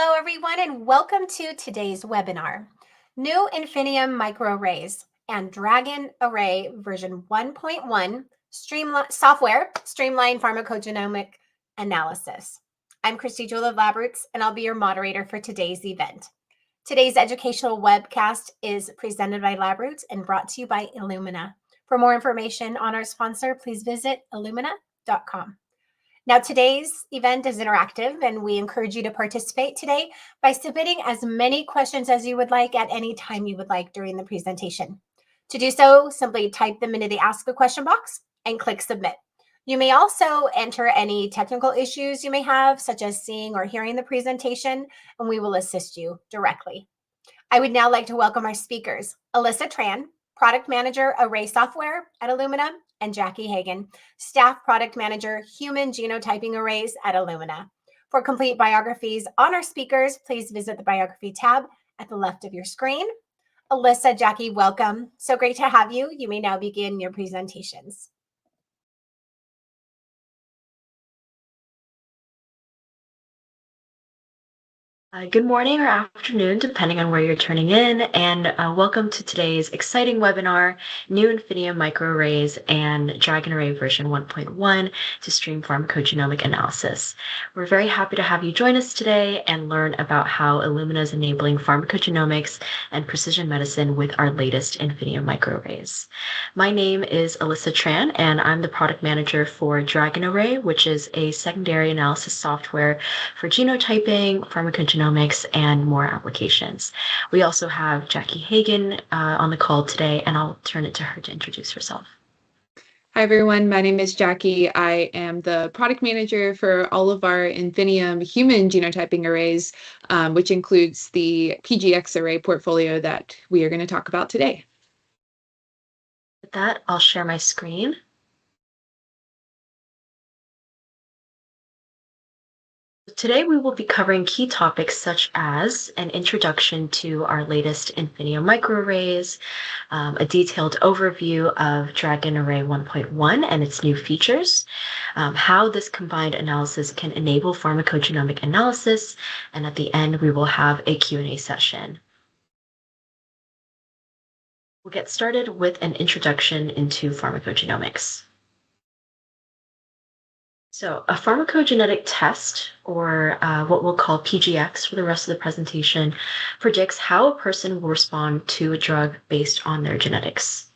Hello, everyone, and welcome to today's webinar, New Infinium Microarrays and DRAGEN Array version 1.1 Streamline Pharmacogenomic Analysis. I'm Christy Jewell of LabRoots, and I'll be your moderator for today's event. Today's educational webcast is presented by LabRoots and brought to you by Illumina. For more information on our sponsor, please visit illumina.com. Now, today's event is interactive, and we encourage you to participate today by submitting as many questions as you would like at any time you would like during the presentation. To do so, simply type them into the Ask a Question box and click Submit. You may also enter any technical issues you may have, such as seeing or hearing the presentation, and we will assist you directly. I would now like to welcome our speakers, Allisa Tran, Product Manager, Array Software at Illumina, and Jackie Hagan, Staff Product Manager, Human Genotyping Arrays at Illumina. For complete biographies on our speakers, please visit the Biography tab at the left of your screen. Allisa, Jackie, welcome. So great to have you. You may now begin your presentations. Good morning or afternoon, depending on where you're tuning in, and welcome to today's exciting webinar, New Infinium Microarrays and DRAGEN Array version 1.1 to stream pharmacogenomic analysis. We're very happy to have you join us today and learn about how Illumina is enabling pharmacogenomics and precision medicine with our latest Infinium microarrays. My name is Allisa Tran, and I'm the product manager for DRAGEN Array, which is a secondary analysis software for genotyping, pharmacogenomics, and more applications. We also have Jackie Hagan on the call today, and I'll turn it to her to introduce herself. Hi, everyone. My name is Jackie. I am the product manager for all of our Infinium human genotyping arrays, which includes the PGX array portfolio that we are going to talk about today. With that, I'll share my screen. Today, we will be covering key topics such as an introduction to our latest Infinium microarrays, a detailed overview of DRAGEN Array 1.1 and its new features, how this combined analysis can enable pharmacogenomic analysis, and at the end, we will have a Q&A session. We'll get started with an introduction into pharmacogenomics. So a pharmacogenetic test, or what we'll call PGX for the rest of the presentation, predicts how a person will respond to a drug based on their genetics.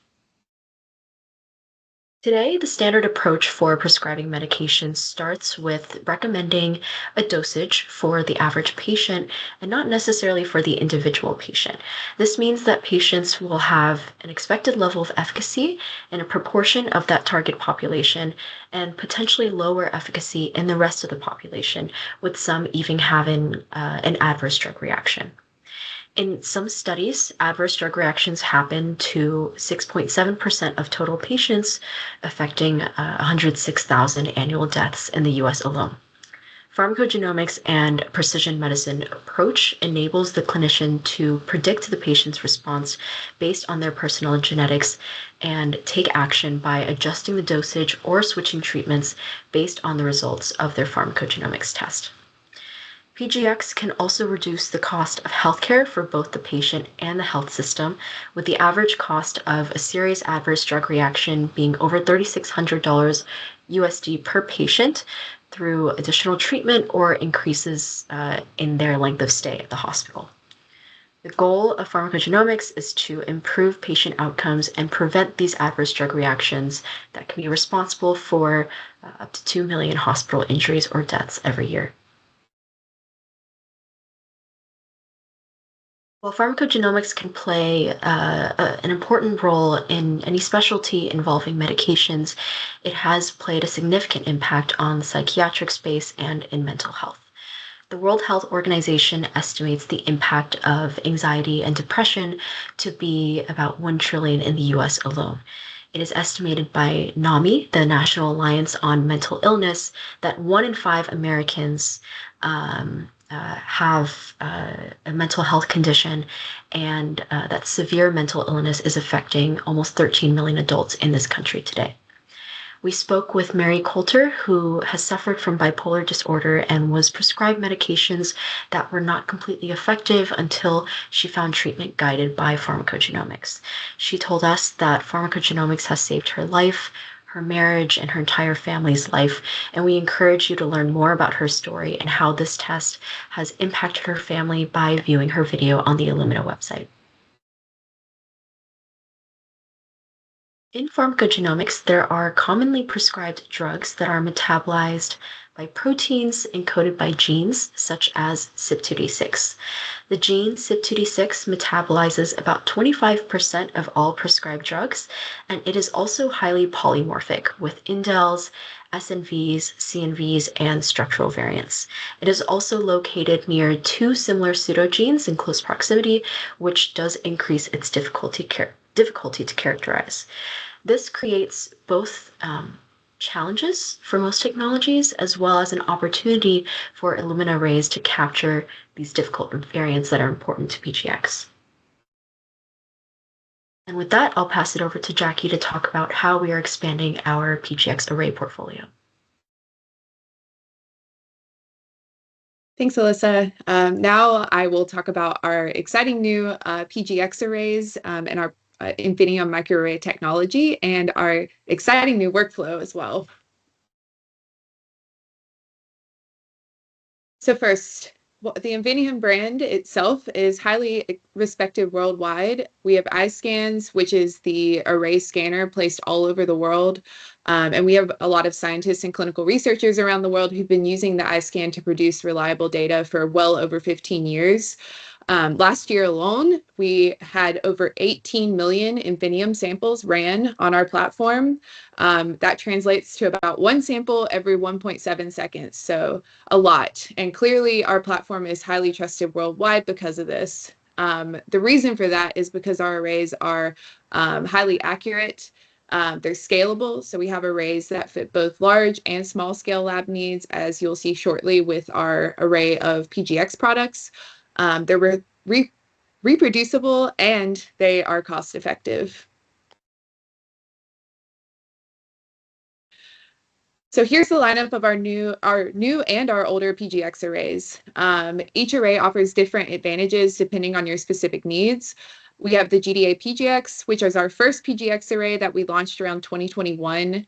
Today, the standard approach for prescribing medications starts with recommending a dosage for the average patient and not necessarily for the individual patient. This means that patients will have an expected level of efficacy in a proportion of that target population and potentially lower efficacy in the rest of the population, with some even having an adverse drug reaction. In some studies, adverse drug reactions happen to 6.7% of total patients, affecting 106,000 annual deaths in the US alone. Pharmacogenomics and precision medicine approach enables the clinician to predict the patient's response based on their personal genetics and take action by adjusting the dosage or switching treatments based on the results of their pharmacogenomics test. PGX can also reduce the cost of healthcare for both the patient and the health system, with the average cost of a serious adverse drug reaction being over $3,600 USD per patient through additional treatment or increases in their length of stay at the hospital. The goal of pharmacogenomics is to improve patient outcomes and prevent these adverse drug reactions that can be responsible for up to 2 million hospital injuries or deaths every year. While pharmacogenomics can play an important role in any specialty involving medications, it has played a significant impact on the psychiatric space and in mental health. The World Health Organization estimates the impact of anxiety and depression to be about 1 trillion in the US alone. It is estimated by NAMI, the National Alliance on Mental Illness, that 1 in 5 Americans have a mental health condition, and that severe mental illness is affecting almost 13 million adults in this country today. We spoke with Mary Coulter, who has suffered from bipolar disorder and was prescribed medications that were not completely effective until she found treatment guided by pharmacogenomics. She told us that pharmacogenomics has saved her life, her marriage, and her entire family's life, and we encourage you to learn more about her story and how this test has impacted her family by viewing her video on the Illumina website. In pharmacogenomics, there are commonly prescribed drugs that are metabolized by proteins encoded by genes, such as CYP2D6. The gene CYP2D6 metabolizes about 25% of all prescribed drugs, and it is also highly polymorphic with indels, SNVs, CNVs, and structural variants. It is also located near two similar pseudogenes in close proximity, which does increase its difficulty to characterize. This creates both challenges for most technologies as well as an opportunity for Illumina arrays to capture these difficult variants that are important to PGX. And with that, I'll pass it over to Jackie to talk about how we are expanding our PGX array portfolio. Thanks, Allisa. Now I will talk about our exciting new PGX arrays and our Infinium microarray technology and our exciting new workflow as well. So first, the Infinium brand itself is highly respected worldwide. We have iScans, which is the array scanner placed all over the world. And we have a lot of scientists and clinical researchers around the world who've been using the iScan to produce reliable data for well over 15 years. Last year alone, we had over 18 million Infinium samples ran on our platform. That translates to about one sample every 1.7 seconds, so a lot. And clearly, our platform is highly trusted worldwide because of this. The reason for that is because our arrays are highly accurate. They're scalable, so we have arrays that fit both large and small scale lab needs, as you'll see shortly with our array of PGX products. They're reproducible and they are cost effective. So here's the lineup of our new and our older PGX arrays. Each array offers different advantages depending on your specific needs. We have the GDA PGX, which is our first PGX array that we launched around 2021.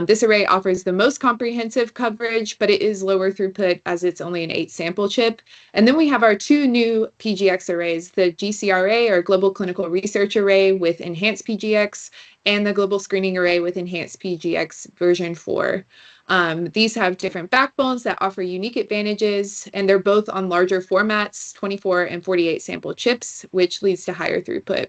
This array offers the most comprehensive coverage, but it is lower throughput as it's only an 8-sample chip. And then we have our two new PGX arrays, the GCRA, or Global Clinical Research Array with Enhanced PGX, and the Global Screening Array with Enhanced PGX version 4. These have different backbones that offer unique advantages, and they're both on larger formats, 24 and 48 sample chips, which leads to higher throughput.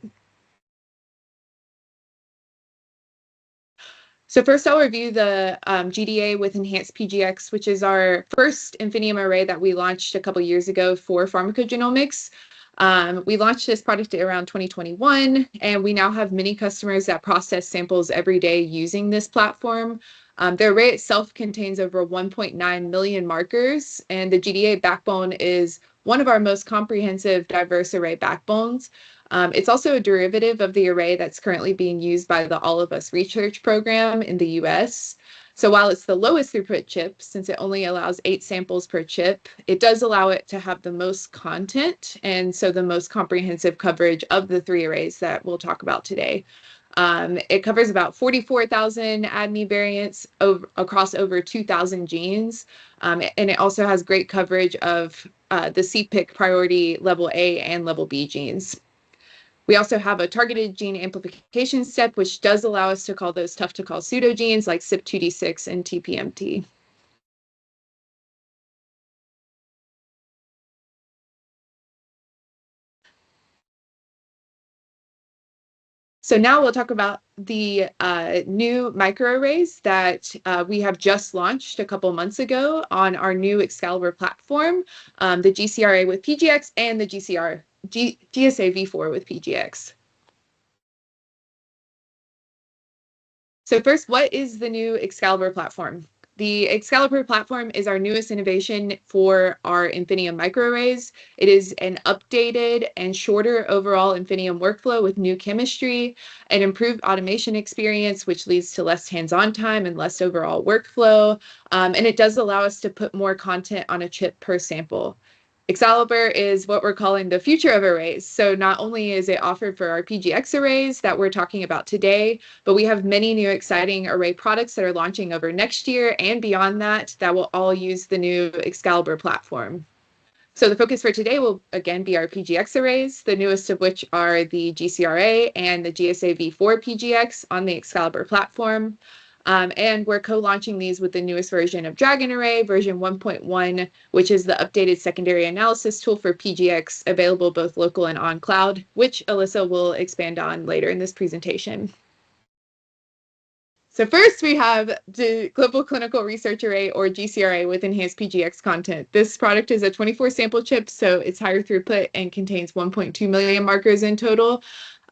So first I'll review the GDA with Enhanced PGX, which is our first Infinium array that we launched a couple years ago for pharmacogenomics. We launched this product around 2021, and we now have many customers that process samples every day using this platform. The array itself contains over 1.9 million markers, and the GDA backbone is one of our most comprehensive diverse array backbones. It's also a derivative of the array that's currently being used by the All of Us research program in the US. So while it's the lowest throughput chip, since it only allows 8 samples per chip, it does allow it to have the most content, and so the most comprehensive coverage of the 3 arrays that we'll talk about today. It covers about 44,000 ADME variants across over 2,000 genes, and it also has great coverage of the CPIC priority level A and level B genes. We also have a targeted gene amplification step, which does allow us to call those tough to call pseudogenes like CYP2D6 and TPMT. So now we'll talk about the new microarrays that we have just launched a couple months ago on our new Excalibur platform, the GCRA with PGX and the GSA v4 with PGX. So first, what is the new Excalibur platform? The Excalibur platform is our newest innovation for our Infinium microarrays. It is an updated and shorter overall Infinium workflow with new chemistry, an improved automation experience, which leads to less hands-on time and less overall workflow. And it does allow us to put more content on a chip per sample. Excalibur is what we're calling the future of arrays. So not only is it offered for our PGX arrays that we're talking about today, but we have many new exciting array products that are launching over next year and beyond that will all use the new Excalibur platform. So the focus for today will again be our PGX arrays, the newest of which are the GCRA and the GSA v4 PGX on the Excalibur platform. And we're co-launching these with the newest version of DRAGEN array, version 1.1, which is the updated secondary analysis tool for PGX, available both local and on cloud, which Allisa will expand on later in this presentation. So first we have the Global Clinical Research Array, or GCRA, with enhanced PGX content. This product is a 24 sample chip, so it's higher throughput and contains 1.2 million markers in total.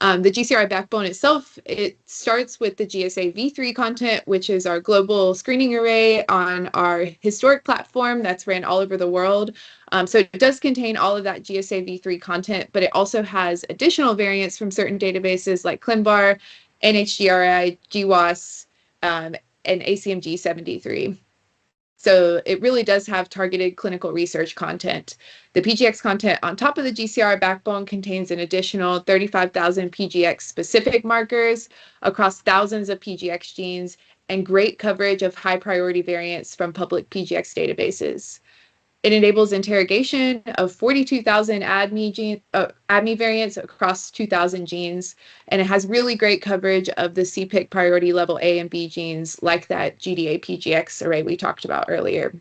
The GCRA backbone itself, it starts with the GSA v3 content, which is our global screening array on our historic platform that's ran all over the world. So it does contain all of that GSA v3 content, but it also has additional variants from certain databases like ClinVar, NHGRI, GWAS, and ACMG 73. So it really does have targeted clinical research content. The PGX content on top of the GCR backbone contains an additional 35,000 PGX specific markers across thousands of PGX genes and great coverage of high priority variants from public PGX databases. It enables interrogation of 42,000 ADME variants across 2,000 genes, and it has really great coverage of the CPIC priority level A and B genes, like that GDA PGX array we talked about earlier.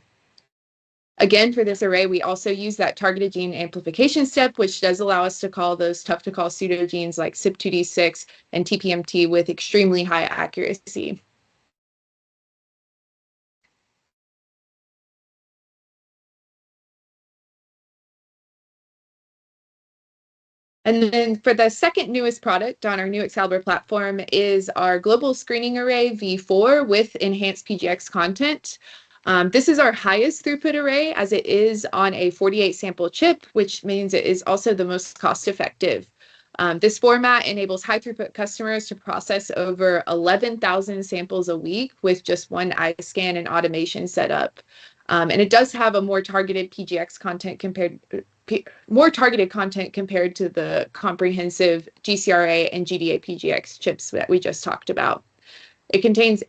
Again, for this array, we also use that targeted gene amplification step, which does allow us to call those tough to call pseudogenes like CYP2D6 and TPMT with extremely high accuracy. And then for the second newest product on our new Excalibur platform is our global screening array v4 with enhanced PGX content. This is our highest throughput array, as it is on a 48 sample chip, which means it is also the most cost effective. This format enables high throughput customers to process over 11,000 samples a week with just one iScan and automation setup. And it does have a more targeted PGX content compared to the comprehensive GCRA and GDA PGX chips that we just talked about. It contains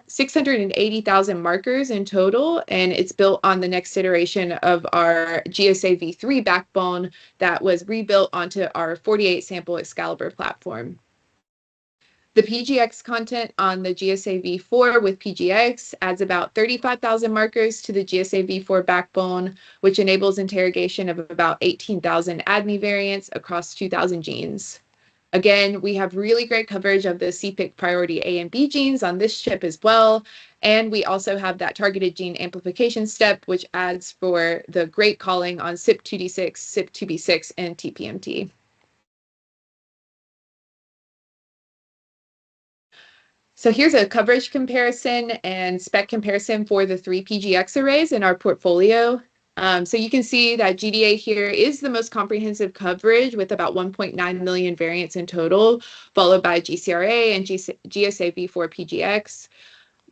680,000 markers in total, and it's built on the next iteration of our GSA v3 backbone that was rebuilt onto our 48 sample Excalibur platform. The PGX content on the GSA v4 with PGX adds about 35,000 markers to the GSA v4 backbone, which enables interrogation of about 18,000 ADME variants across 2,000 genes. Again, we have really great coverage of the CPIC priority A and B genes on this chip as well. And we also have that targeted gene amplification step, which adds for the great calling on CYP2D6, CYP2B6, and TPMT. So here's a coverage comparison and spec comparison for the 3 PGX arrays in our portfolio. So you can see that GDA here is the most comprehensive coverage with about 1.9 million variants in total, followed by GCRA and GSA v4 PGX.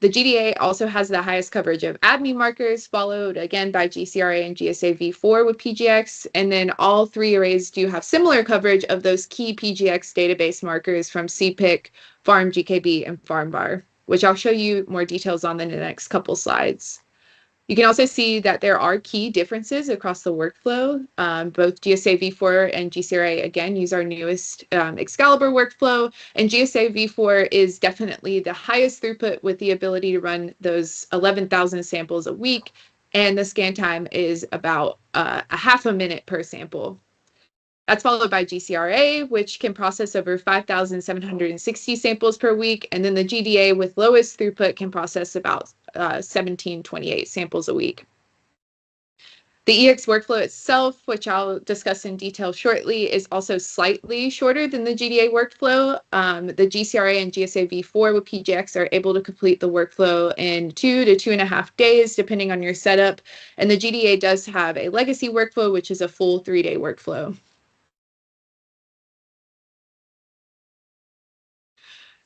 The GDA also has the highest coverage of ADME markers, followed again by GCRA and GSA v4 with PGX. And then all 3 arrays do have similar coverage of those key PGX database markers from CPIC, PharmGKB, and PharmVar, which I'll show you more details on in the next couple slides. You can also see that there are key differences across the workflow. Both GSA v4 and GCRA, again, use our newest Excalibur workflow, and GSA v4 is definitely the highest throughput with the ability to run those 11,000 samples a week, and the scan time is about a half a minute per sample. That's followed by GCRA, which can process over 5,760 samples per week, and then the GDA with lowest throughput can process about 1,728 samples a week. The EX workflow itself, which I'll discuss in detail shortly, is also slightly shorter than the GDA workflow. The GCRA and GSA v4 with PGX are able to complete the workflow in 2 to 2.5 days, depending on your setup. And the GDA does have a legacy workflow, which is a full 3-day workflow.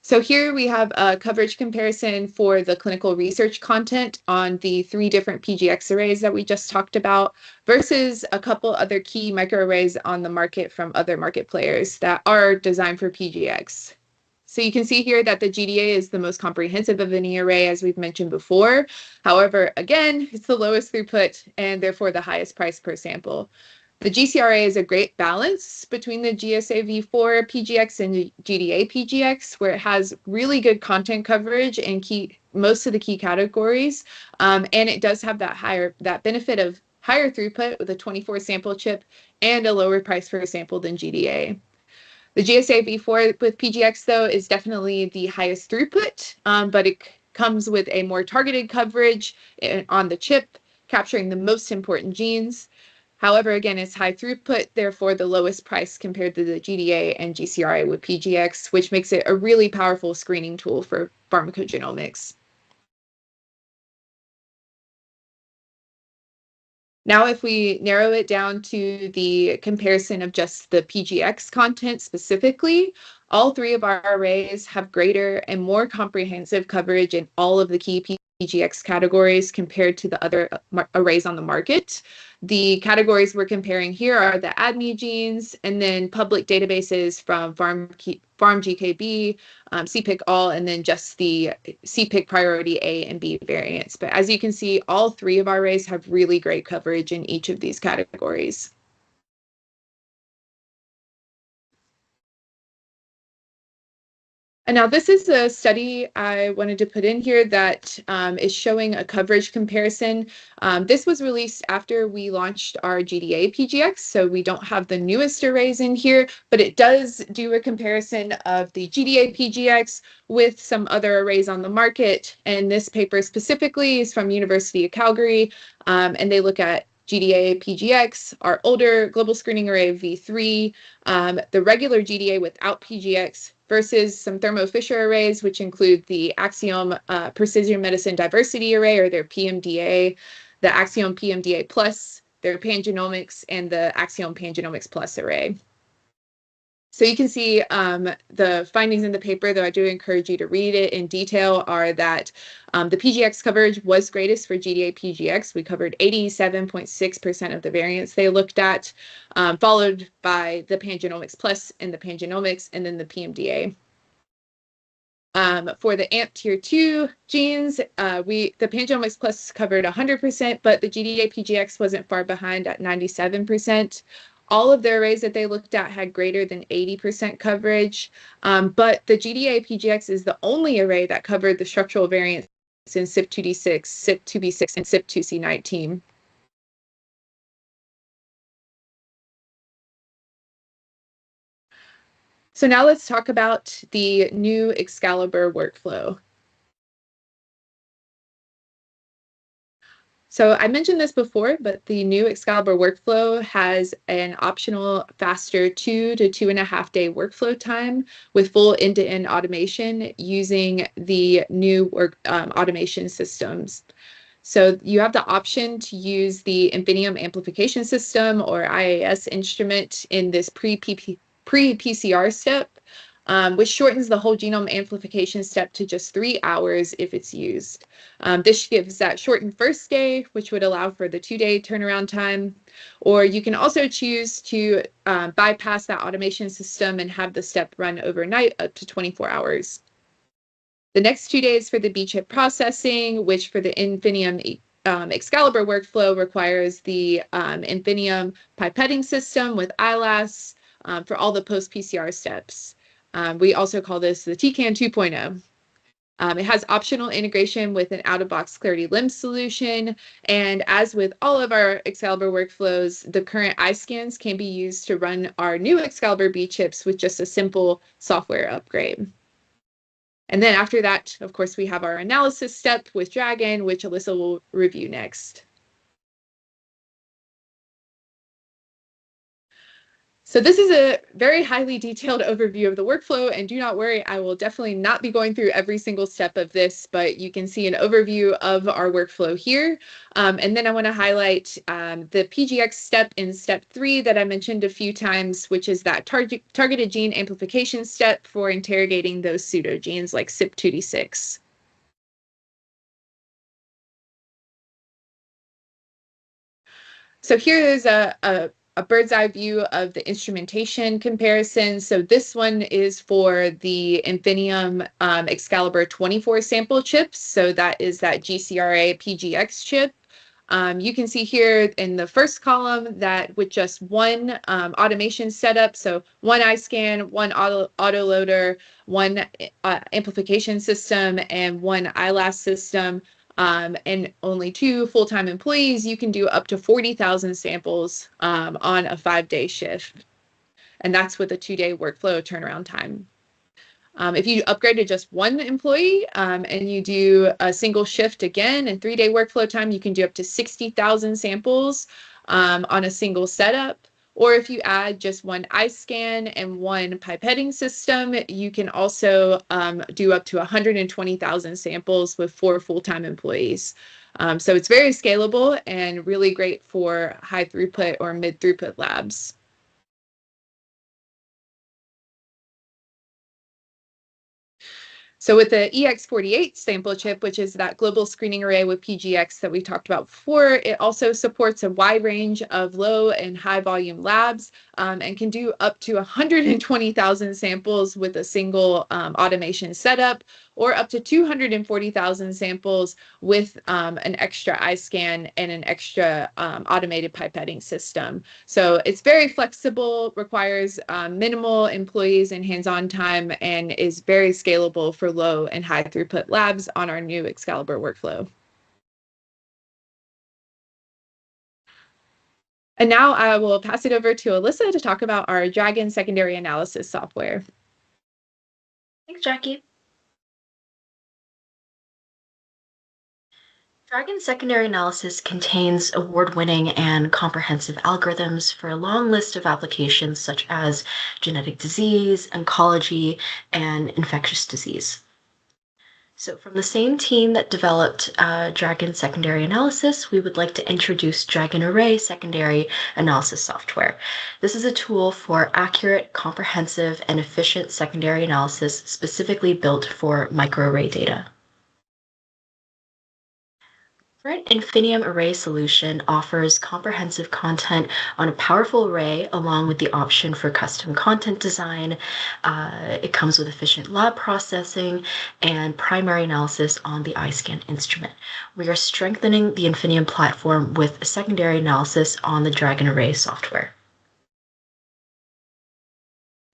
So here we have a coverage comparison for the clinical research content on the 3 different PGX arrays that we just talked about versus a couple other key microarrays on the market from other market players that are designed for PGX. So you can see here that the GDA is the most comprehensive of any array, as we've mentioned before. However, again, it's the lowest throughput and therefore the highest price per sample. The GCRA is a great balance between the GSA v4 PGX and the GDA PGX, where it has really good content coverage in most of the key categories, and it does have that benefit of higher throughput with a 24 sample chip and a lower price per sample than GDA. The GSA v4 with PGX, though, is definitely the highest throughput, but it comes with a more targeted coverage on the chip, capturing the most important genes. However, again, it's high throughput, therefore the lowest price compared to the GDA and GCRA with PGX, which makes it a really powerful screening tool for pharmacogenomics. Now, if we narrow it down to the comparison of just the PGX content specifically, all 3 of our arrays have greater and more comprehensive coverage in all of the key PGX categories compared to the other arrays on the market. The categories we're comparing here are the ADME genes and then public databases from PharmGKB, CPIC-all, and then just the CPIC priority A and B variants. But as you can see, all 3 of our arrays have really great coverage in each of these categories. And now this is a study I wanted to put in here that is showing a coverage comparison. This was released after we launched our GDA PGX, so we don't have the newest arrays in here, but it does do a comparison of the GDA PGX with some other arrays on the market. And this paper specifically is from University of Calgary, and they look at GDA PGX, our older global screening array v3, the regular GDA without PGX, versus some Thermo Fisher arrays, which include the Axiom Precision Medicine Diversity Array, or their PMDA, the Axiom PMDA Plus, their Pangenomics, and the Axiom Pangenomics Plus array. So you can see the findings in the paper, though I do encourage you to read it in detail, are that the PGX coverage was greatest for GDA PGX. We covered 87.6% of the variants they looked at, followed by the Pangenomics Plus and the Pangenomics, and then the PMDA. For the AMP tier 2 genes, the Pangenomics Plus covered 100%, but the GDA PGX wasn't far behind at 97%. All of the arrays that they looked at had greater than 80% coverage, but the GDA PGX is the only array that covered the structural variants in CYP2D6, CYP2B6, and CYP2C19. So now let's talk about the new Excalibur workflow. So I mentioned this before, but the new Excalibur workflow has an optional faster 2 to 2.5 day workflow time with full end-to-end automation using the new automation systems. So you have the option to use the Infinium amplification system or IAS instrument in this pre-PCR step, which shortens the whole genome amplification step to just 3 hours if it's used. This gives that shortened first day, which would allow for the 2-day turnaround time. Or you can also choose to bypass that automation system and have the step run overnight up to 24 hours. The next 2 days for the B-chip processing, which for the Infinium Excalibur workflow requires the Infinium pipetting system with ILAS for all the post-PCR steps. We also call this the TCAN 2.0. It has optional integration with an out-of-box Clarity LIMS solution. And as with all of our Excalibur workflows, the current iScans can be used to run our new Excalibur B chips with just a simple software upgrade. And then after that, of course, we have our analysis step with DRAGEN, which Allisa will review next. So this is a very highly detailed overview of the workflow, and do not worry, I will definitely not be going through every single step of this, but you can see an overview of our workflow here. And then I want to highlight the PGX step in step 3 that I mentioned a few times, which is that targeted gene amplification step for interrogating those pseudogenes like CYP2D6. So here is a bird's eye view of the instrumentation comparison. So this one is for the Infinium Excalibur 24 sample chips. So that is that GCRA PGX chip. You can see here in the first column that with just one automation setup, so one iScan, one autoloader, one amplification system, and one ILAS system, and only 2 full-time employees, you can do up to 40,000 samples on a 5-day shift. And that's with a 2-day workflow turnaround time. If you upgrade to just one employee and you do a single shift again and 3-day workflow time, you can do up to 60,000 samples on a single setup. Or if you add just one iScan and one pipetting system, you can also do up to 120,000 samples with 4 full-time employees. So it's very scalable and really great for high throughput or mid throughput labs. So with the EX48 sample chip, which is that global screening array with PGX that we talked about before, it also supports a wide range of low and high volume labs and can do up to 120,000 samples with a single automation setup, or up to 240,000 samples with an extra iScan and an extra automated pipetting system. So it's very flexible, requires minimal employees and hands-on time, and is very scalable for low and high throughput labs on our new Excalibur workflow. And now I will pass it over to Allisa to talk about our DRAGEN secondary analysis software. Thanks, Jackie. DRAGEN secondary analysis contains award-winning and comprehensive algorithms for a long list of applications such as genetic disease, oncology, and infectious disease. So from the same team that developed DRAGEN secondary analysis, we would like to introduce DRAGEN Array secondary analysis software. This is a tool for accurate, comprehensive, and efficient secondary analysis specifically built for microarray data. Current Infinium array solution offers comprehensive content on a powerful array along with the option for custom content design. It comes with efficient lab processing and primary analysis on the iScan instrument. We are strengthening the Infinium platform with secondary analysis on the DRAGEN Array software.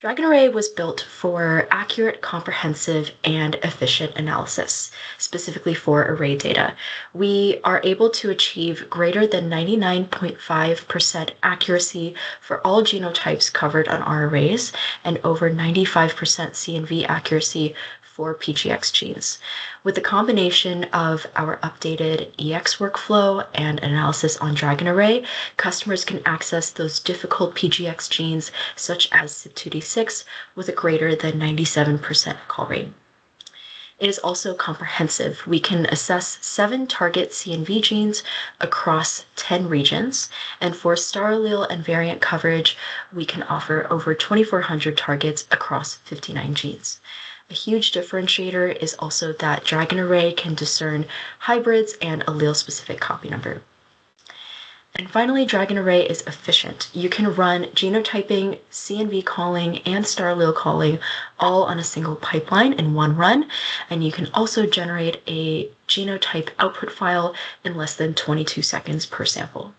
DRAGEN Array was built for accurate, comprehensive, and efficient analysis, specifically for array data. We are able to achieve greater than 99.5% accuracy for all genotypes covered on our arrays and over 95% CNV accuracy for PGX genes. With the combination of our updated EX workflow and analysis on DRAGEN Array, customers can access those difficult PGX genes such as CYP2D6 with a greater than 97% call rate. It is also comprehensive. We can assess 7 target CNV genes across 10 regions, and for star allele and variant coverage, we can offer over 2,400 targets across 59 genes. A huge differentiator is also that DRAGEN Array can discern hybrids and allele-specific copy number. And finally, DRAGEN Array is efficient. You can run genotyping, CNV calling, and star allele calling all on a single pipeline in one run, and you can also generate a genotype output file in less than 22 seconds per sample.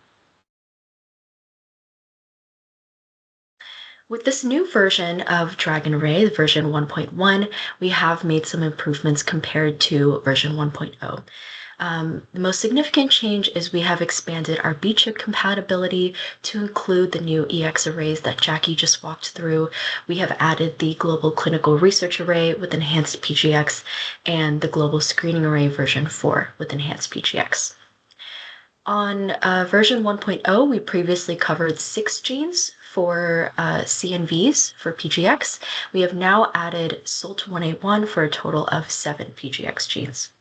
With this new version of DRAGEN Array, version 1.1, we have made some improvements compared to version 1.0. The most significant change is we have expanded our B-chip compatibility to include the new EX arrays that Jackie just walked through. We have added the Global Clinical Research Array with enhanced PGX and the Global Screening Array version 4 with enhanced PGX. On version 1.0, we previously covered 6 genes for CNVs for PGX, we have now added SOLT181 for a total of 7 PGX genes.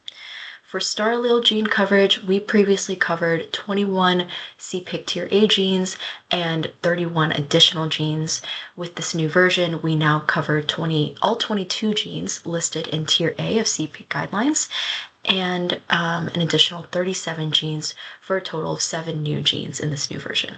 For star allele gene coverage, we previously covered 21 CPIC tier A genes and 31 additional genes. With this new version, we now cover all 22 genes listed in tier A of CPIC guidelines and an additional 37 genes for a total of 7 new genes in this new version.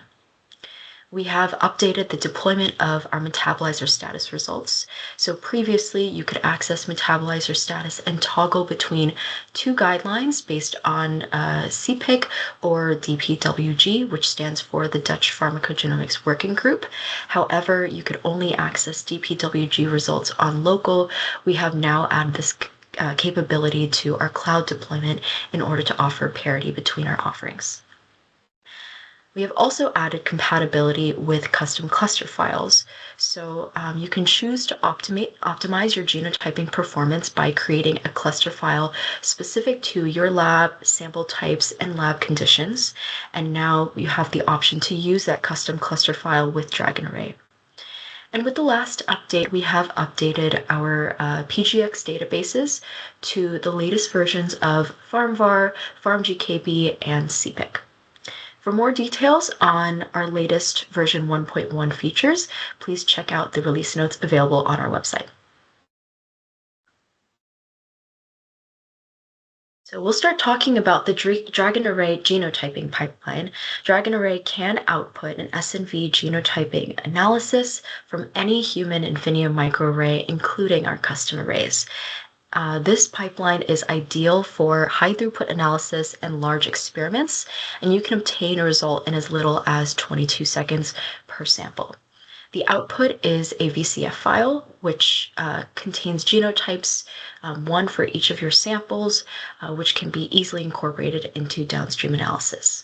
We have updated the deployment of our metabolizer status results. So previously, you could access metabolizer status and toggle between 2 guidelines based on CPIC or DPWG, which stands for the Dutch Pharmacogenomics Working Group. However, you could only access DPWG results on local. We have now added this capability to our cloud deployment in order to offer parity between our offerings. We have also added compatibility with custom cluster files. So you can choose to optimize your genotyping performance by creating a cluster file specific to your lab, sample types, and lab conditions. And now you have the option to use that custom cluster file with DRAGEN Array. And with the last update, we have updated our PGX databases to the latest versions of PharmVar, PharmGKB, and CPIC. For more details on our latest version 1.1 features, please check out the release notes available on our website. So we'll start talking about the DRAGEN Array genotyping pipeline. DRAGEN Array can output an SNV genotyping analysis from any human Infinium microarray, including our custom arrays. This pipeline is ideal for high throughput analysis and large experiments, and you can obtain a result in as little as 22 seconds per sample. The output is a VCF file, which contains genotypes, one for each of your samples, which can be easily incorporated into downstream analysis.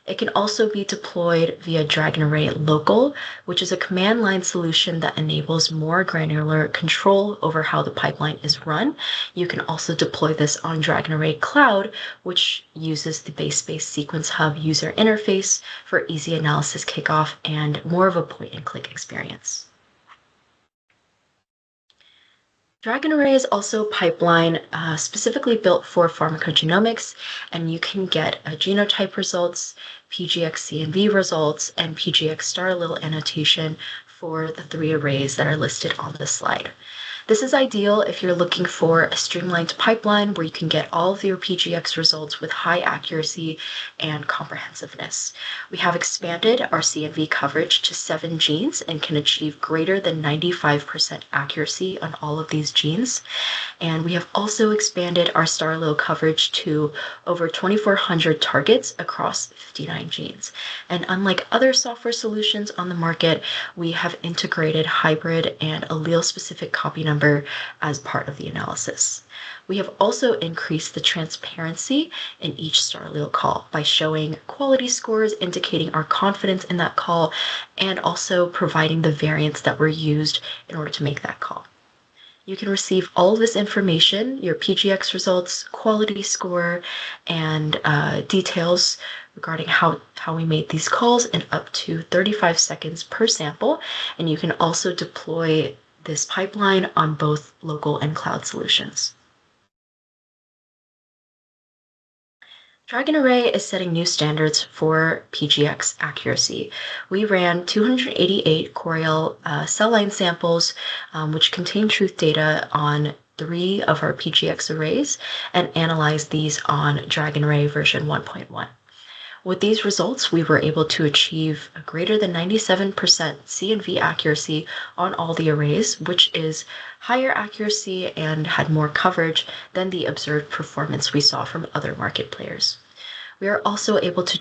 It can also be deployed via DRAGEN Array Local, which is a command line solution that enables more granular control over how the pipeline is run. You can also deploy this on DRAGEN Array Cloud, which uses the base-based Sequence Hub user interface for easy analysis kickoff and more of a point-and-click experience. DRAGEN Array is also a pipeline specifically built for pharmacogenomics, and you can get genotype results, PGX CNV results, and PGX star allele annotation for the 3 arrays that are listed on this slide. This is ideal if you're looking for a streamlined pipeline where you can get all of your PGX results with high accuracy and comprehensiveness. We have expanded our CNV coverage to 7 genes and can achieve greater than 95% accuracy on all of these genes. And we have also expanded our star allele coverage to over 2,400 targets across 59 genes. And unlike other software solutions on the market, we have integrated hybrid and allele-specific copy number as part of the analysis. We have also increased the transparency in each star allele call by showing quality scores indicating our confidence in that call and also providing the variants that were used in order to make that call. You can receive all of this information, your PGX results, quality score, and details regarding how we made these calls in up to 35 seconds per sample, and you can also deploy this pipeline on both local and cloud solutions. DRAGEN Array is setting new standards for PGX accuracy. We ran 288 Coriell cell line samples, which contain truth data on 3 of our PGX arrays, and analyzed these on DRAGEN Array version 1.1. With these results, we were able to achieve a greater than 97% CNV accuracy on all the arrays, which is higher accuracy and had more coverage than the observed performance we saw from other market players. We are also able to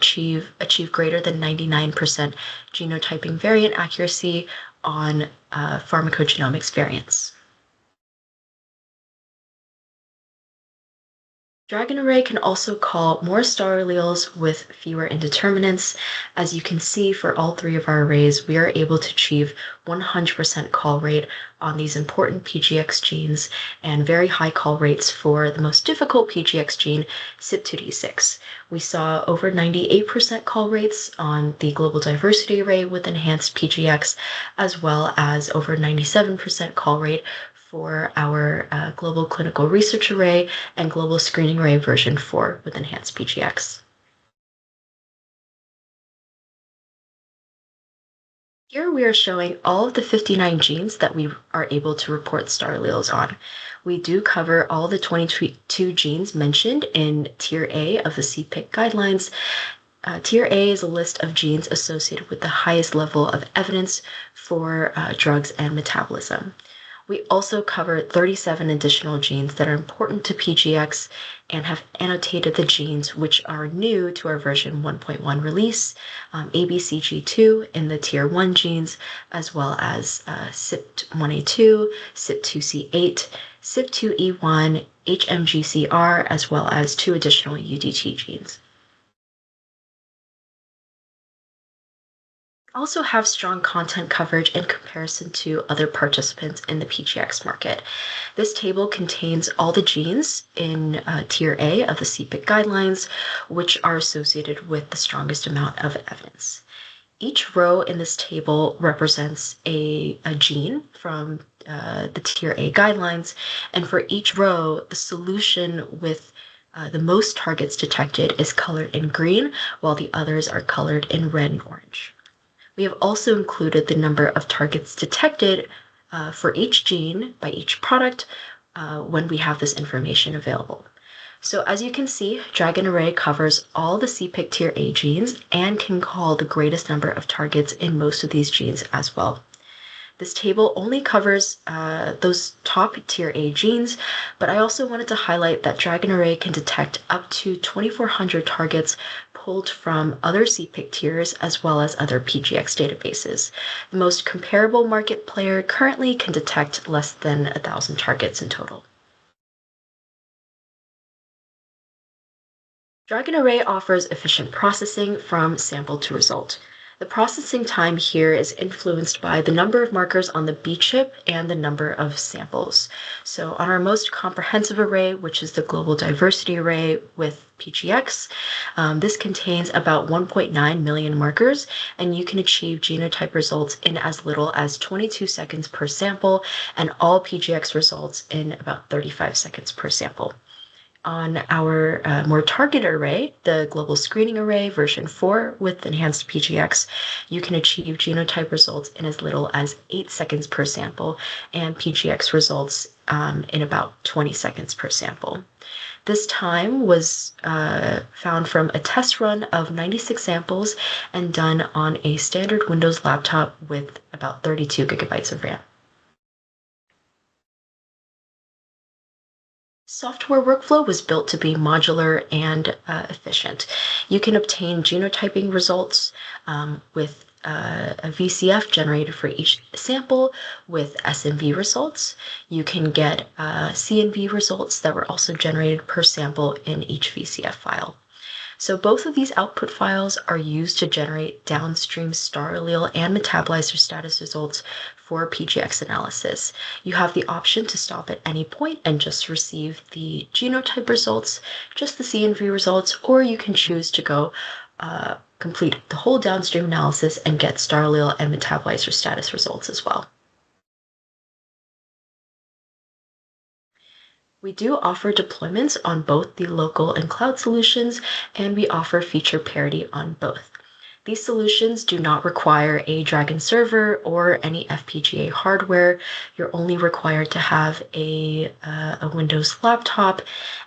achieve greater than 99% genotyping variant accuracy on pharmacogenomics variants. DRAGEN array can also call more star alleles with fewer indeterminants. As you can see, for all three of our arrays, we are able to achieve 100% call rate on these important PGX genes and very high call rates for the most difficult PGX gene, CYP2D6. We saw over 98% call rates on the global diversity array with enhanced PGX, as well as over 97% call rate for our global clinical research array and global screening array version 4 with enhanced PGX. Here we are showing all of the 59 genes that we are able to report star alleles on. We do cover all the 22 genes mentioned in Tier A of the CPIC guidelines. Tier A is a list of genes associated with the highest level of evidence for drugs and metabolism. We also cover 37 additional genes that are important to PGX and have annotated the genes which are new to our version 1.1 release, ABCG2 in the Tier 1 genes, as well as CYP1A2, CYP2C8, CYP2E1, HMGCR, as well as 2 additional UDT genes. Also have strong content coverage in comparison to other participants in the PGX market. This table contains all the genes in Tier A of the CPIC guidelines, which are associated with the strongest amount of evidence. Each row in this table represents a gene from the Tier A guidelines, and for each row, the solution with the most targets detected is colored in green, while the others are colored in red and orange. We have also included the number of targets detected for each gene by each product when we have this information available. So as you can see, DRAGEN array covers all the CPIC Tier A genes and can call the greatest number of targets in most of these genes as well. This table only covers those top Tier A genes, but I also wanted to highlight that DRAGEN array can detect up to 2,400 targets pulled from other CPIC tiers as well as other PGX databases. The most comparable market player currently can detect less than 1,000 targets in total. DRAGEN array offers efficient processing from sample to result. The processing time here is influenced by the number of markers on the B chip and the number of samples. So on our most comprehensive array, which is the global diversity array with PGX, this contains about 1.9 million markers, and you can achieve genotype results in as little as 22 seconds per sample, and all PGX results in about 35 seconds per sample. On our more targeted array, the global screening array version 4 with enhanced PGX, you can achieve genotype results in as little as 8 seconds per sample and PGX results in about 20 seconds per sample. This time was found from a test run of 96 samples and done on a standard Windows laptop with about 32 gigabytes of RAM. Software workflow was built to be modular and efficient. You can obtain genotyping results with a VCF generated for each sample with SNV results. You can get CNV results that were also generated per sample in each VCF file. So both of these output files are used to generate downstream star allele and metabolizer status results for PGX analysis. You have the option to stop at any point and just receive the genotype results, just the CNV results, or you can choose to go complete the whole downstream analysis and get star allele and metabolizer status results as well. We do offer deployments on both the local and cloud solutions, and we offer feature parity on both. These solutions do not require a DRAGEN server or any FPGA hardware. You're only required to have a Windows laptop,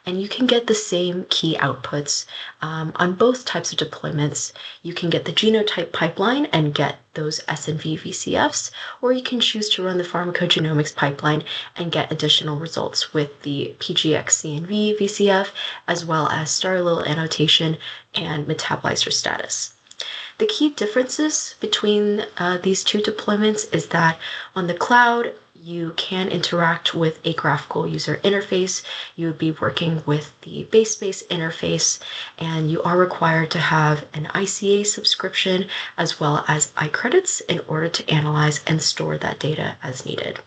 and you can get the same key outputs on both types of deployments. You can get the genotype pipeline and get those SNV VCFs, or you can choose to run the pharmacogenomics pipeline and get additional results with the PGX CNV VCF, as well as star allele annotation and metabolizer status. The key differences between these two deployments is that on the cloud, you can interact with a graphical user interface. You would be working with the base space interface, and you are required to have an ICA subscription as well as iCredits in order to analyze and store that data as needed.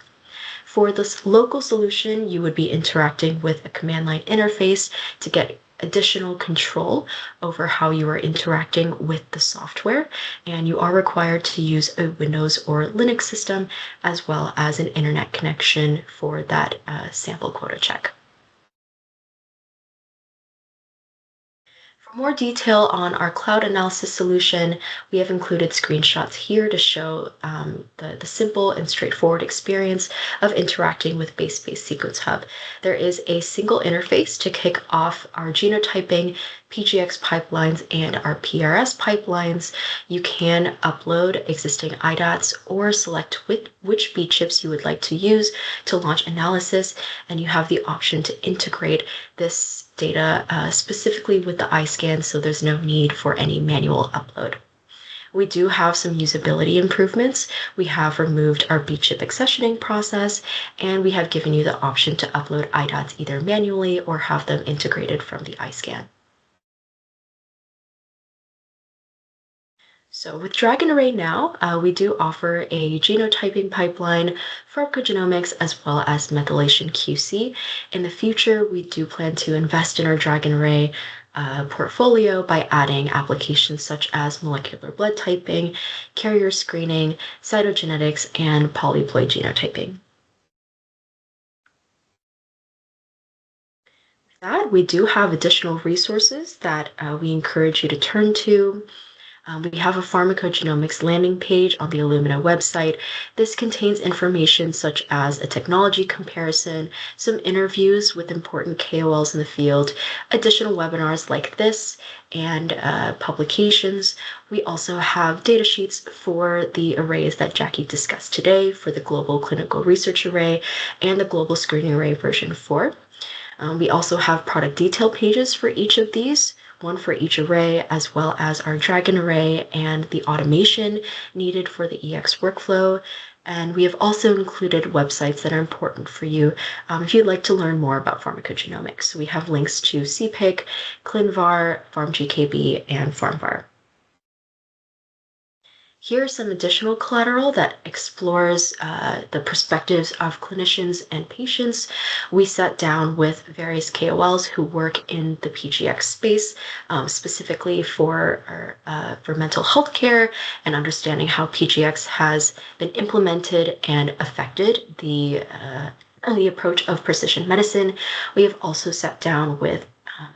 For this local solution, you would be interacting with a command line interface to get additional control over how you are interacting with the software, and you are required to use a Windows or Linux system as well as an internet connection for that sample quota check. For more detail on our cloud analysis solution, we have included screenshots here to show the simple and straightforward experience of interacting with Base Space Sequence Hub. There is a single interface to kick off our genotyping, PGX pipelines, and our PRS pipelines. You can upload existing IDOTs or select which B chips you would like to use to launch analysis, and you have the option to integrate this data specifically with the iScan, so there's no need for any manual upload. We do have some usability improvements. We have removed our B-chip accessioning process, and we have given you the option to upload IDOTs either manually or have them integrated from the iScan. So with Dragon Array now, we do offer a genotyping pipeline, pharmacogenomics, as well as methylation QC. In the future, we do plan to invest in our Dragon Array portfolio by adding applications such as molecular blood typing, carrier screening, cytogenetics, and polyploid genotyping. With that, we do have additional resources that we encourage you to turn to. We have a pharmacogenomics landing page on the Illumina website. This contains information such as a technology comparison, some interviews with important KOLs in the field, additional webinars like this, and publications. We also have data sheets for the arrays that Jackie discussed today for the Global Clinical Research Array and the Global Screening Array version 4. We also have product detail pages for each of these, one for each array, as well as our Dragon Array and the automation needed for the EX workflow. And we have also included websites that are important for you if you'd like to learn more about pharmacogenomics. We have links to CPIC, ClinVar, PharmGKB, and PharmVar. Here's some additional collateral that explores the perspectives of clinicians and patients. We sat down with various KOLs who work in the PGX space, specifically for mental health care and understanding how PGX has been implemented and affected the approach of precision medicine. We have also sat down with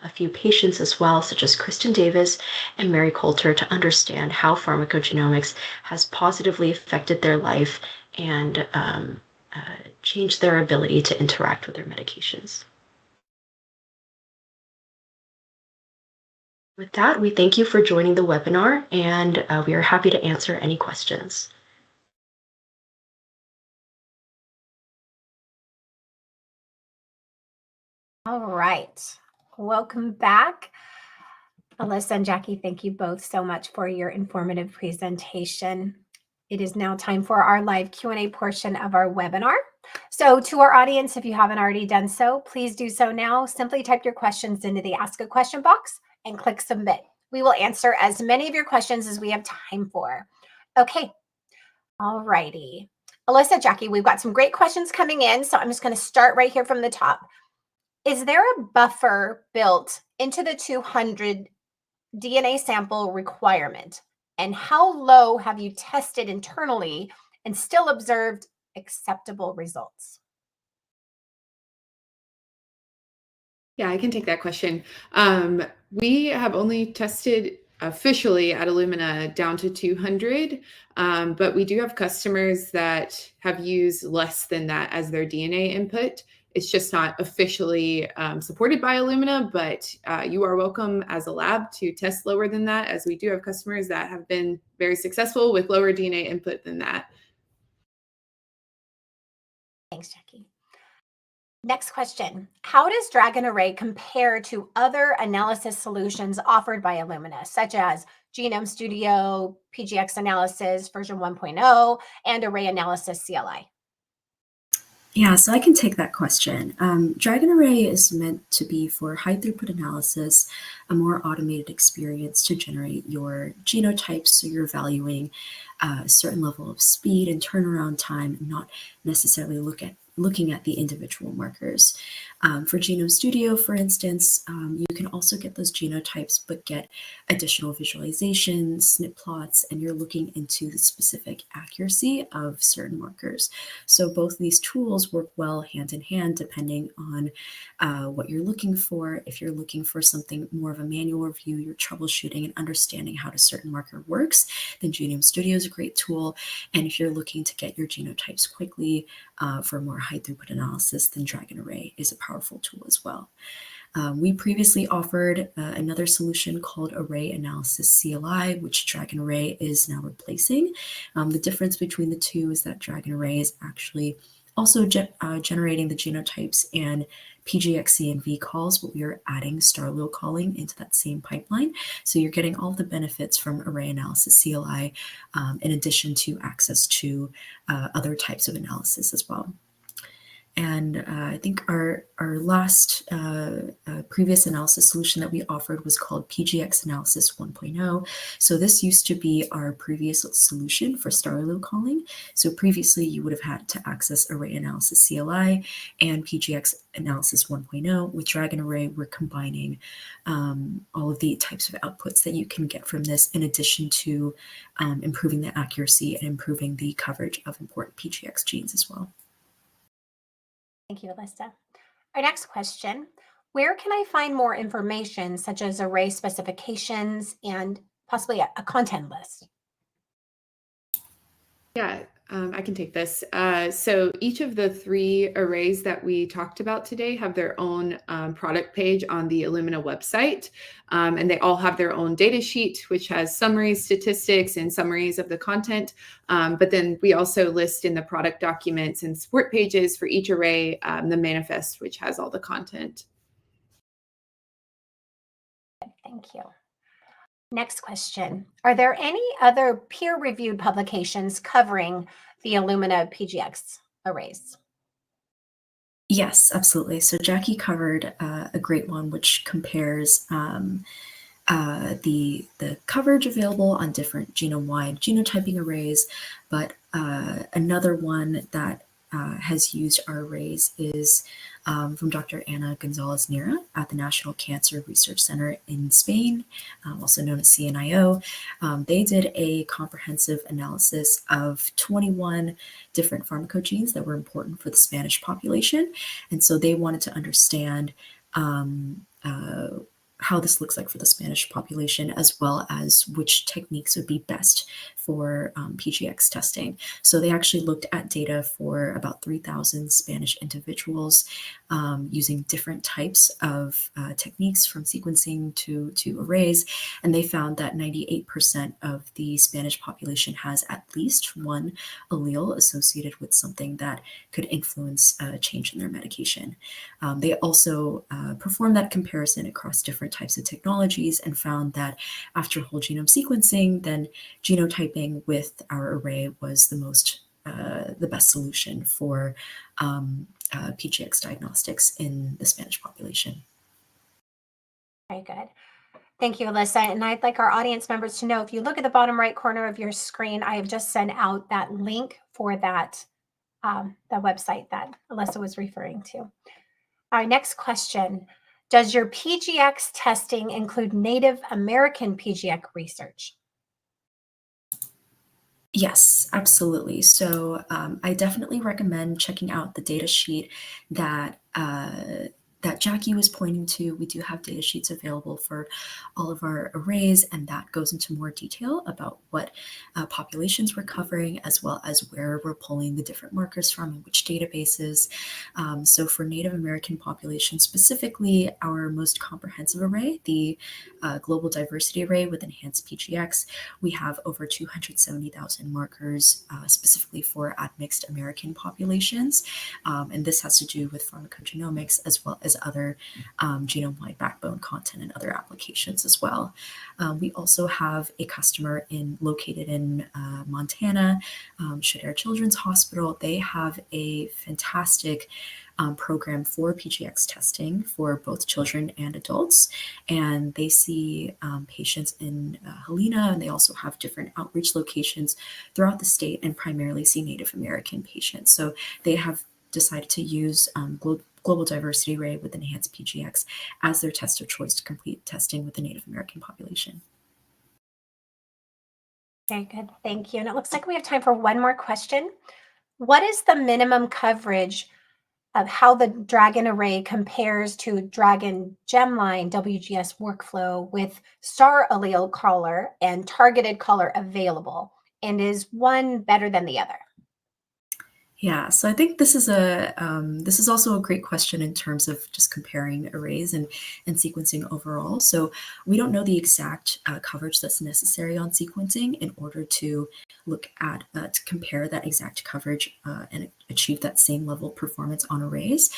a few patients as well, such as Kristen Davis and Mary Coulter, to understand how pharmacogenomics has positively affected their life and changed their ability to interact with their medications. With that, we thank you for joining the webinar, and we are happy to answer any questions. All right. Welcome back. Allisa and Jackie, thank you both so much for your informative presentation. It is now time for our live Q&A portion of our webinar. So to our audience, if you haven't already done so, please do so now. Simply type your questions into the Ask a Question box and click Submit. We will answer as many of your questions as we have time for. Okay. All righty. Allisa, Jackie, we've got some great questions coming in, so I'm just going to start right here from the top. Is there a buffer built into the 200 DNA sample requirement? And how low have you tested internally and still observed acceptable results? Yeah, I can take that question. We have only tested officially at Illumina down to 200, but we do have customers that have used less than that as their DNA input. It's just not officially supported by Illumina, but you are welcome as a lab to test lower than that, as we do have customers that have been very successful with lower DNA input than that. Thanks, Jackie. Next question. How does Dragon Array compare to other analysis solutions offered by Illumina, such as Genome Studio, PGX Analysis version 1.0, and Array Analysis CLI? Yeah, so I can take that question. DRAGEN Array is meant to be for high throughput analysis, a more automated experience to generate your genotypes, so you're valuing a certain level of speed and turnaround time, not necessarily looking at the individual markers. For Genome Studio, for instance, you can also get those genotypes, but get additional visualizations, SNP plots, and you're looking into the specific accuracy of certain markers. So both of these tools work well hand in hand, depending on what you're looking for. If you're looking for something more of a manual review, you're troubleshooting and understanding how a certain marker works, then Genome Studio is a great tool. And if you're looking to get your genotypes quickly for more high throughput analysis, then DRAGEN Array is a powerful tool as well. We previously offered another solution called Array Analysis CLI, which DRAGEN Array is now replacing. The difference between the two is that DRAGEN Array is actually also generating the genotypes and PGXC and V calls, but we are adding StarLo calling into that same pipeline. So you're getting all the benefits from Array Analysis CLI in addition to access to other types of analysis as well. And I think our last previous analysis solution that we offered was called PGX Analysis 1.0. So this used to be our previous solution for StarLo calling. So previously you would have had to access Array Analysis CLI and PGX Analysis 1.0. With DRAGEN Array, we're combining all of the types of outputs that you can get from this, in addition to improving the accuracy and improving the coverage of important PGX genes as well. Thank you, Allisa. Our next question, where can I find more information such as array specifications and possibly a content list? Yeah, I can take this. So each of the 3 arrays that we talked about today have their own product page on the Illumina website. And they all have their own data sheet, which has summaries, statistics, and summaries of the content. But then we also list in the product documents and support pages for each array, the manifest, which has all the content. Thank you. Next question. Are there any other peer-reviewed publications covering the Illumina PGX arrays? Yes, absolutely. So Jackie covered a great one, which compares the coverage available on different genome-wide genotyping arrays. But another one that has used our arrays is from Dr. Ana Gonzalez-Nira at the National Cancer Research Center in Spain, also known as CNIO. They did a comprehensive analysis of 21 different pharmacogenes that were important for the Spanish population. And so they wanted to understand how this looks like for the Spanish population, as well as which techniques would be best for PGX testing. So they actually looked at data for about 3,000 Spanish individuals using different types of techniques, from sequencing to arrays, and they found that 98% of the Spanish population has at least one allele associated with something that could influence a change in their medication. They also performed that comparison across different types of technologies and found that after whole genome sequencing, then genotyping with our array was the best solution for PGX diagnostics in the Spanish population. Very good. Thank you, Allisa. And I'd like our audience members to know, if you look at the bottom right corner of your screen, I have just sent out that link for that the website that Allisa was referring to. Our next question, does your PGX testing include Native American PGX research? Yes, absolutely. So I definitely recommend checking out the data sheet that that Jackie was pointing to. We do have data sheets available for all of our arrays, and that goes into more detail about what populations we're covering, as well as where we're pulling the different markers from and which databases. So for Native American population specifically, our most comprehensive array, the Global Diversity Array with Enhanced PGX, we have over 270,000 markers specifically for admixed American populations. And this has to do with pharmacogenomics as well as other genome-wide backbone content and other applications as well. We also have a customer located in Montana, Shedare Children's Hospital. They have a fantastic program for PGX testing for both children and adults. And they see patients in Helena, and they also have different outreach locations throughout the state and primarily see Native American patients. So they have decided to use Global Diversity Array with Enhanced PGX as their test of choice to complete testing with the Native American population. Very good. Thank you. And it looks like we have time for one more question. What is the minimum coverage of how the DRAGEN array compares to DRAGEN Gemline WGS workflow with star allele caller and targeted caller available? And is one better than the other? Yeah, so I think this is also a great question in terms of just comparing arrays and sequencing overall. So we don't know the exact coverage that's necessary on sequencing in order to look at to compare that exact coverage and achieve that same level of performance on arrays.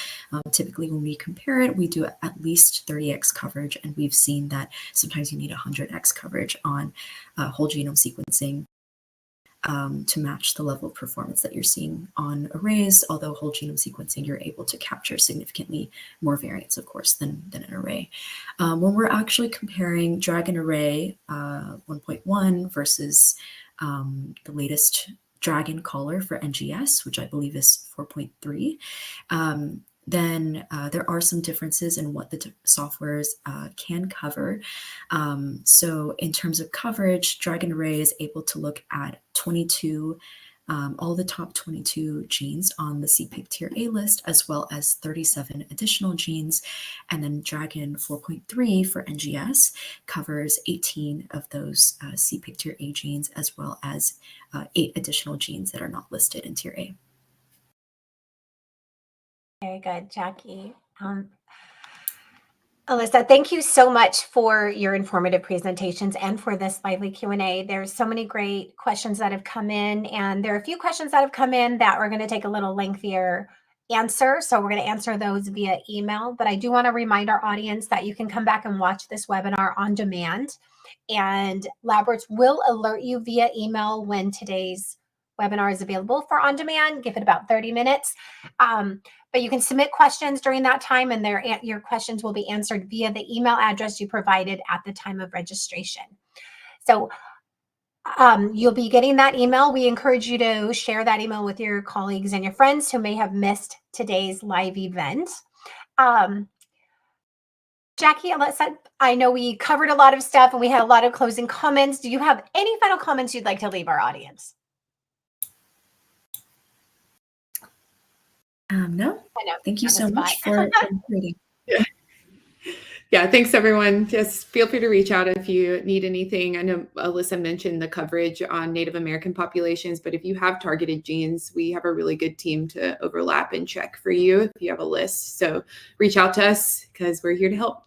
Typically, when we compare it, we do at least 30x coverage, and we've seen that sometimes you need 100x coverage on whole genome sequencing to match the level of performance that you're seeing on arrays, although whole genome sequencing, you're able to capture significantly more variants, of course, than an array. When we're actually comparing DRAGEN Array 1.1 versus the latest DRAGEN caller for NGS, which I believe is 4.3, then there are some differences in what the softwares can cover. So in terms of coverage, DRAGEN Array is able to look at 22, all the top 22 genes on the CPIC tier A list, as well as 37 additional genes. And then DRAGEN 4.3 for NGS covers 18 of those CPIC tier A genes, as well as 8 additional genes that are not listed in tier A. Very good, Jackie. Allisa, thank you so much for your informative presentations and for this lively Q&A. There's so many great questions that have come in, and there are a few questions that have come in that are going to take a little lengthier answer. So we're going to answer those via email, but I do want to remind our audience that you can come back and watch this webinar on demand, and LabRoots will alert you via email when today's webinar is available for on demand. Give it about 30 minutes. But you can submit questions during that time, and your questions will be answered via the email address you provided at the time of registration. So you'll be getting that email. We encourage you to share that email with your colleagues and your friends who may have missed today's live event. Jackie, Allisa, I know we covered a lot of stuff and we had a lot of closing comments. Do you have any final comments you'd like to leave our audience? No. Thank you so much for reading. Yeah, thanks everyone. Just feel free to reach out if you need anything. I know Allisa mentioned the coverage on Native American populations, but if you have targeted genes, we have a really good team to overlap and check for you if you have a list. So reach out to us because we're here to help.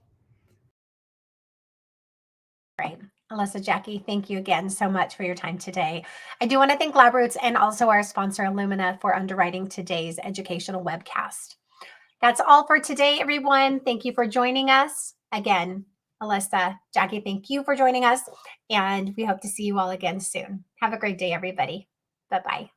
Great. Allisa, Jackie, thank you again so much for your time today. I do want to thank LabRoots and also our sponsor, Illumina, for underwriting today's educational webcast. That's all for today, everyone. Thank you for joining us. Again, Allisa, Jackie, thank you for joining us, and we hope to see you all again soon. Have a great day, everybody. Bye-bye.